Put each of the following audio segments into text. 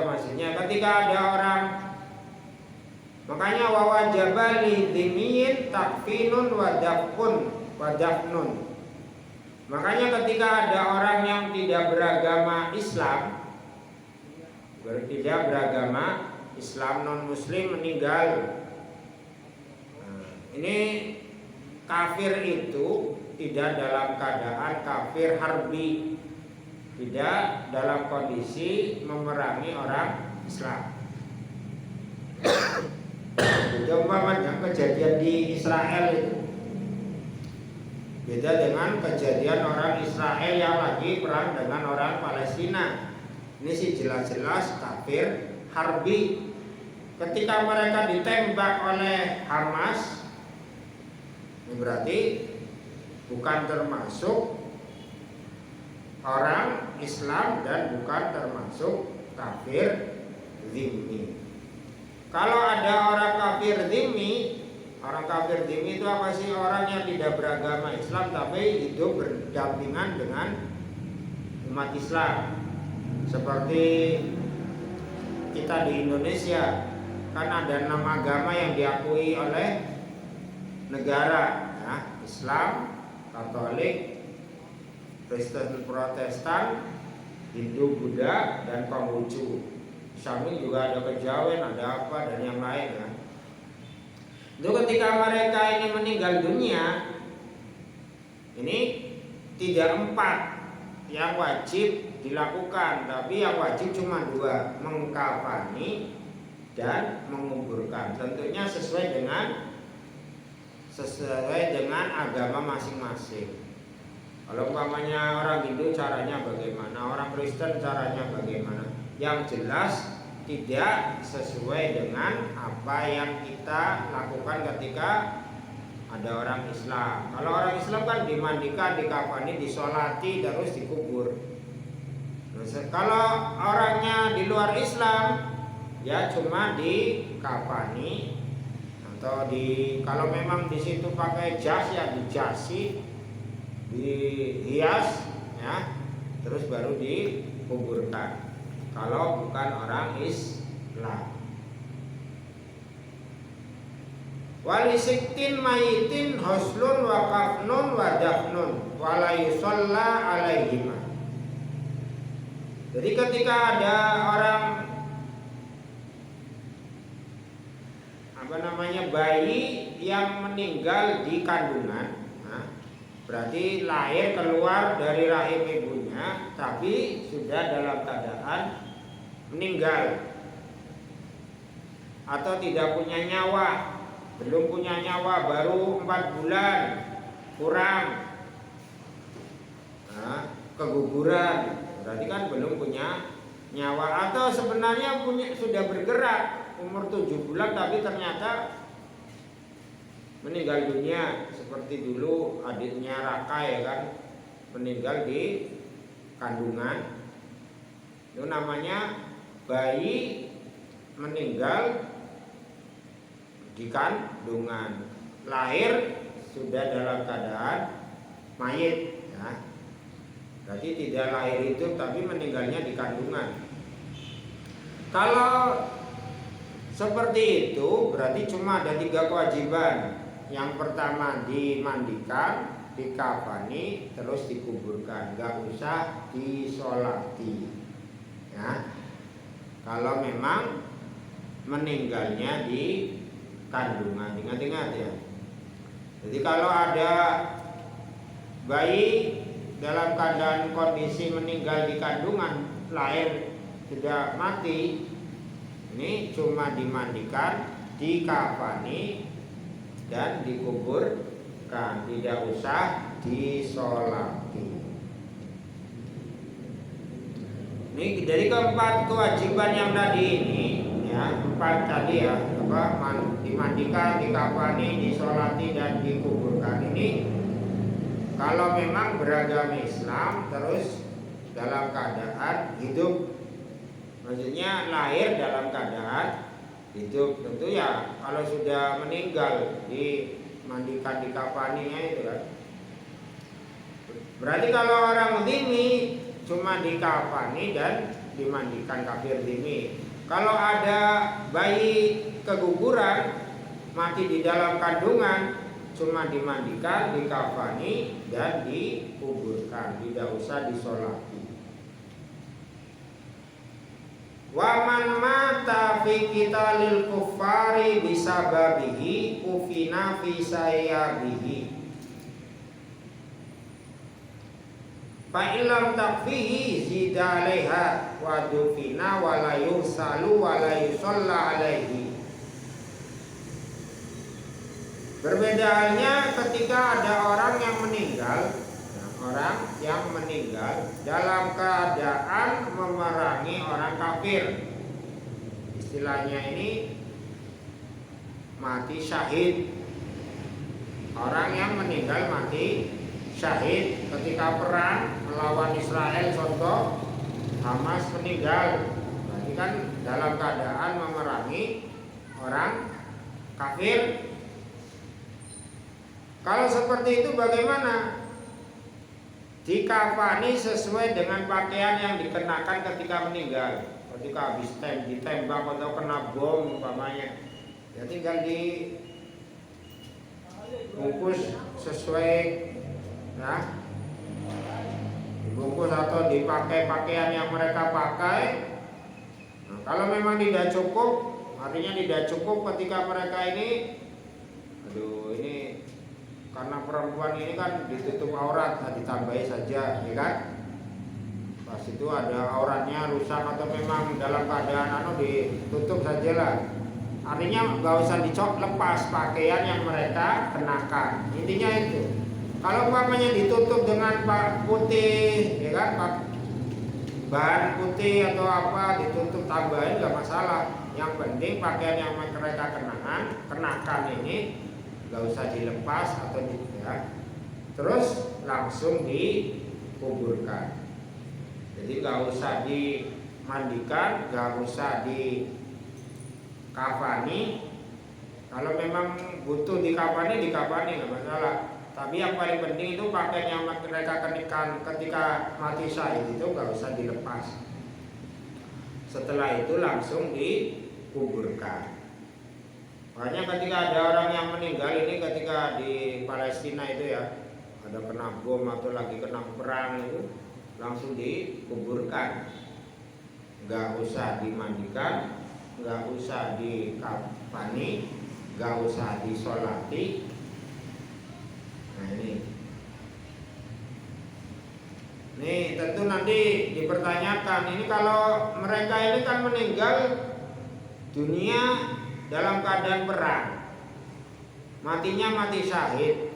Maksudnya ketika ada orang, makanya wawajaba li dhimmiyin takfinun wadafnun. Makanya ketika ada orang yang tidak beragama Islam, non muslim meninggal, ini kafir itu tidak dalam keadaan kafir harbi, tidak dalam kondisi memerangi orang Islam. Itu umpamanya kejadian di Israel itu beda dengan kejadian orang Israel yang lagi perang dengan orang Palestina. Ini sih jelas-jelas kafir harbi. Ketika mereka ditembak oleh Hamas, ini berarti bukan termasuk orang Islam dan bukan termasuk kafir zimmi. Kalau ada orang kafir zimmi, itu apa sih? Orang yang tidak beragama Islam tapi hidup berdampingan dengan umat Islam. Seperti kita di Indonesia, kan ada 6 agama yang diakui oleh negara, ya, Islam, Katolik, Kristen Protestan, Hindu, Buddha, dan Konghucu. Samping juga ada kejawen, ada apa dan yang lain, ya. Itu ketika mereka ini meninggal dunia, ini tidak 4 yang wajib dilakukan, tapi yang wajib cuma 2, mengkafani dan menguburkan. Tentunya sesuai dengan agama masing-masing. Kalau umpamanya orang Hindu caranya bagaimana, orang Kristen caranya bagaimana, yang jelas tidak sesuai dengan apa yang kita lakukan ketika ada orang Islam. Kalau orang Islam kan dimandikan, dikafani, disolati, terus dikubur. Kalau orangnya di luar Islam, ya cuma dikafani atau kalau memang di situ pakai jas, ya dijasi, dihias, ya, terus baru dikuburkan. Kalau bukan orang Islam. Walisiktin mayitin hoslun wa kafnun wa dafnun wala yusalla alaihima. Jadi ketika ada orang bayi yang meninggal di kandungan, berarti lahir keluar dari rahim ibunya tapi sudah dalam keadaan meninggal atau tidak punya nyawa, belum punya nyawa, baru 4 bulan kurang, keguguran, berarti kan belum punya nyawa. Atau sebenarnya sudah bergerak umur 7 bulan tapi ternyata meninggal dunia, seperti dulu adiknya Raka, ya kan, meninggal di kandungan. Itu namanya bayi meninggal di kandungan, lahir sudah dalam keadaan mayit, ya. Berarti tidak lahir hidup tapi meninggalnya di kandungan. Kalau seperti itu berarti cuma ada 3 kewajiban. Yang pertama dimandikan, dikafani, terus dikuburkan, gak usah disolati, ya. Kalau memang meninggalnya di kandungan, ingat-ingat, ya. Jadi kalau ada bayi dalam keadaan kondisi meninggal di kandungan, lahir sudah mati, ini cuma dimandikan, dikafani, dan dikuburkan, tidak usah disolati. Ini dari keempat kewajiban yang tadi ini, ya, 4 tadi, ya, dimandikan, dikafani, disolati, dan dikuburkan. Ini kalau memang beragama Islam terus dalam keadaan hidup, maksudnya lahir dalam keadaan hidup. Tentu ya kalau sudah meninggal dimandikan, dikafaninya itu kan. Berarti kalau orang zimmi cuma dikafani dan dimandikan kafir dhimmi. Kalau ada bayi keguguran mati di dalam kandungan, cuma dimandikan, dikafani dan dikuburkan, tidak usah disolati. Wa man mata fi qitalil kuffari bisababihi ufina fi sayyabihi fa illam takfihi zida alaiha wa dufina wa la yusalu wa la yusalla alaihi. Berbeda halnya ketika ada orang yang meninggal, orang yang meninggal dalam keadaan memerangi orang kafir. Istilahnya ini mati syahid. Orang yang meninggal mati syahid ketika perang melawan Israel, contoh Hamas meninggal, berarti kan dalam keadaan memerangi orang kafir. Kalau seperti itu bagaimana? Dikafani sesuai dengan pakaian yang dikenakan ketika meninggal. Ketika habis ditembak atau kena bom umpamanya, ya tinggal dibungkus sesuai, ya, dibungkus atau dipakai pakaian yang mereka pakai. Nah, kalau memang tidak cukup, artinya tidak cukup ketika mereka ini, ini karena perempuan ini kan ditutup aurat, nah ditambahi saja, ya kan? Pas itu ada auratnya rusak atau memang dalam keadaan ditutup sajalah. Artinya nggak usah lepas pakaian yang mereka kenakan. Intinya itu. Kalau umpamanya ditutup dengan putih, ya kan? Bahan putih atau apa ditutup tambahin nggak masalah. Yang penting pakaian yang mereka kenakan ini nggak usah dilepas atau ya, terus langsung dikuburkan. Jadi nggak usah dimandikan, nggak usah dikafani. Kalau memang butuh dikafani nggak masalah. Tapi yang paling penting itu pakaian yang mereka kenakan ketika mati syahid itu nggak usah dilepas. Setelah itu langsung dikuburkan. Makanya ketika ada orang yang meninggal ini ketika di Palestina itu ya, ada kena bom atau lagi kena perang itu langsung dikuburkan. Nggak usah dimandikan, nggak usah dikafani, nggak usah disolati. Nah ini tentu nanti dipertanyakan, ini kalau mereka ini kan meninggal dunia dalam keadaan perang, matinya mati syahid.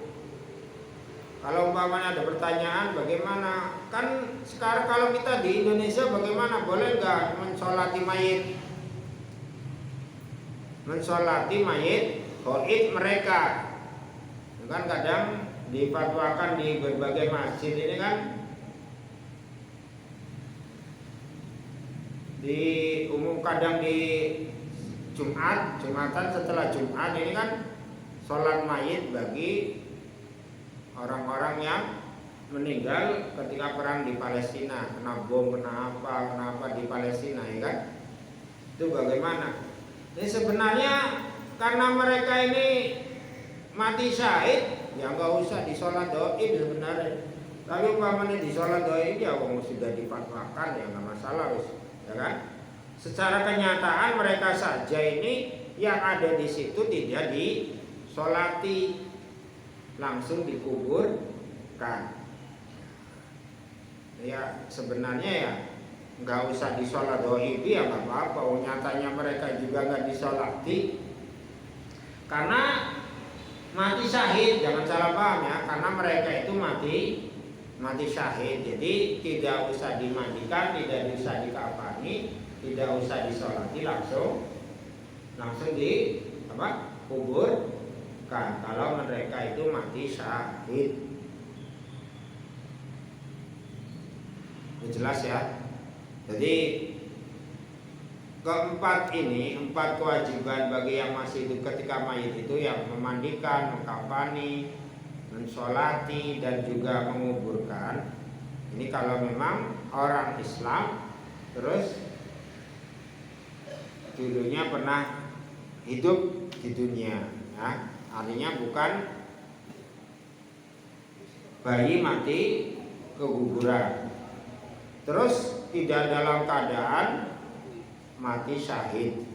Kalau umpamanya ada pertanyaan bagaimana, kan sekarang kalau kita di Indonesia bagaimana, boleh nggak mensolati mayit gaib mereka? Kan kadang difatwakan di berbagai masjid ini kan, kadang di Jumatan setelah Jumat ini kan sholat mayit bagi orang-orang yang meninggal ketika perang di Palestina, kena bom, kena apa di Palestina, ya kan? Itu bagaimana? Ini sebenarnya karena mereka ini mati syahid, ya nggak usah disolat doib sebenarnya. Tapi umpamanya disolat doib ya sudah difatwakan, ya nggak masalah, ya kan? Secara kenyataan mereka saja ini yang ada di situ tidak disolati, langsung dikuburkan. Ya sebenarnya ya nggak usah disolat doib, ya nggak apa-apa. Nyatanya mereka juga nggak disolati karena mati syahid. Jangan salah paham ya, karena mereka itu mati syahid. Jadi tidak usah dimandikan, tidak usah dikafani, tidak usah disolati, langsung dikuburkan kalau mereka itu mati syahid. Jelas ya. Jadi keempat kewajiban bagi yang masih hidup ketika mayit itu yang memandikan, mengkafani, mensolati dan juga menguburkan. Ini kalau memang orang Islam terus dulunya pernah hidup di dunia, ya. Artinya bukan bayi mati keguguran, terus tidak dalam keadaan mati syahid.